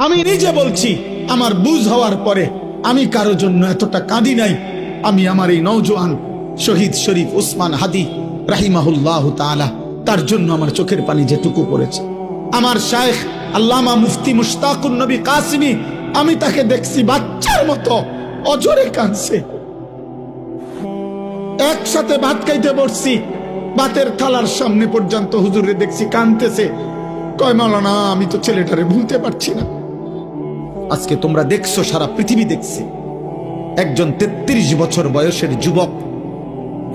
আমি নিজে বলছি, আমার বুঝ হওয়ার পরে আমি কারো জন্য এতটা কাঁদি নাই। আমি আমার এই নওজোয়ান শহীদ শরীফ উসমান হাদি রাহিমাহুল্লাহ তাআলা, তার জন্য আমার চোখের পানি যেটুকু পড়েছে। আমার শায়েখ আল্লামা মুফতি মুশতাকুন নবী কাসিমি, আমি তাকে দেখছি বাচ্চার মতো অজরে কাঁদছে। একসাথে ভাত খাইতে বসছি, ভাতের থালার সামনে পর্যন্ত হুজুরে দেখছি কাঁদতেছে। কয় মাওলানা, আমি তো ছেলেটারে ভুলতে পারছি না। আজকে তোমরা দেখছো, সারা পৃথিবী দেখছে, একজন 33 বছর বয়সের যুবক।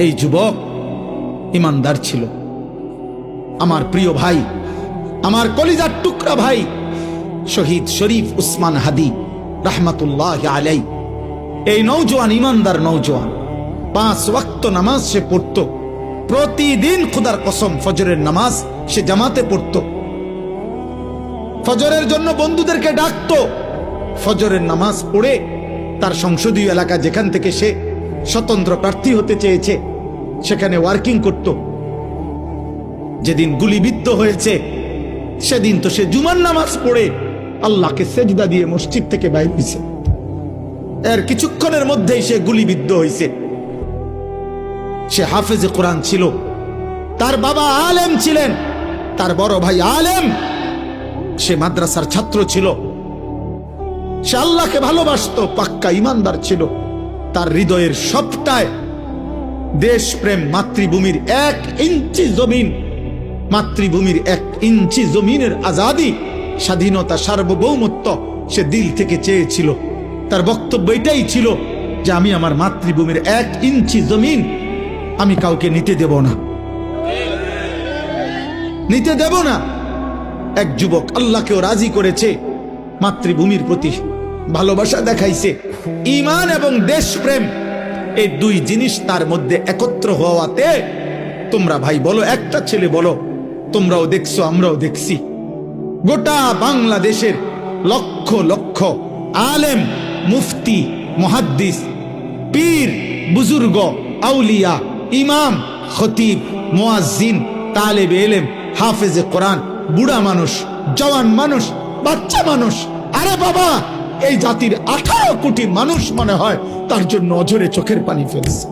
এই যুবক ইমানদার ছিল। আমার প্রিয় ভাই, আমার কলিজার টুকরা ভাই শহীদ শরীফ উসমান হাদি রাহমাতুল্লাহ আলাইহি, এই নওজোয়ান ইমানদার নওজোয়ান 5 ওয়াক্ত নামাজ সে পড়তো প্রতিদিন। খোদার কসম, ফজরের নামাজ সে জামাতে পড়তো। ফজরের জন্য বন্ধুদেরকে ডাকতো। ফজরের নামাজ পড়ে তার সংসদীয় এলাকা, যেখান থেকে সে স্বতন্ত্র প্রার্থী হতে চেয়েছে, সেখানে ওয়ার্কিং করত। যেদিন গুলিবিদ্ধ হয়েছে সেদিন তো সে জুমার নামাজ পড়ে আল্লাহকে সেজদা দিয়ে মসজিদ থেকে বাইর হয়েছে। এর কিছুক্ষণের মধ্যেই সে গুলিবিদ্ধ হয়েছে। সে হাফেজে কোরআন ছিল, তার বাবা আলেম ছিলেন, তার বড় ভাই আলেম, সে মাদ্রাসার ছাত্র ছিল, সে আল্লাহকে ভালোবাসতো, পাক্কা ইমানদার ছিল। তার হৃদয়ের সবটায় দেশপ্রেম, মাতৃভূমির 1 ইঞ্চি জমিন, মাতৃভূমির 1 ইঞ্চি জমিনের আজাদি, স্বাধীনতা, সার্বভৌমত্ব সে দিল থেকে চেয়েছিল। তার বক্তব্য এটাই ছিল যে আমি আমার মাতৃভূমির 1 ইঞ্চি জমিন আমি কাউকে নিতে দেব না, নিতে দেব না। এক যুবক আল্লাহকেও রাজি করেছে, মাতৃভূমির প্রতি ভালোবাসা দেখাইছে। ঈমান এবং দেশপ্রেম, এই 2 জিনিস তার মধ্যে একত্র হওয়াতে, তোমরা ভাই বলো, একটা ছেলে বলো, তোমরাও দেখছো, আমরাও দেখছি, গোটা বাংলাদেশের লক্ষ লক্ষ আলেম, মুফতি, মুহাদ্দিস, পীর, বুজুর্গ, আউলিয়া, ইমাম, খতিব, মুয়াজ্জিন, তালেবে ইলম, হাফেজে কোরআন, বুড়া মানুষ, জওয়ান মানুষ, বাচ্চা মানুষ, আরে বাবা, এই জাতির 18 কোটি মানুষ মনে হয় তার জন্য অঝরে চোখের পানি ফেলছে।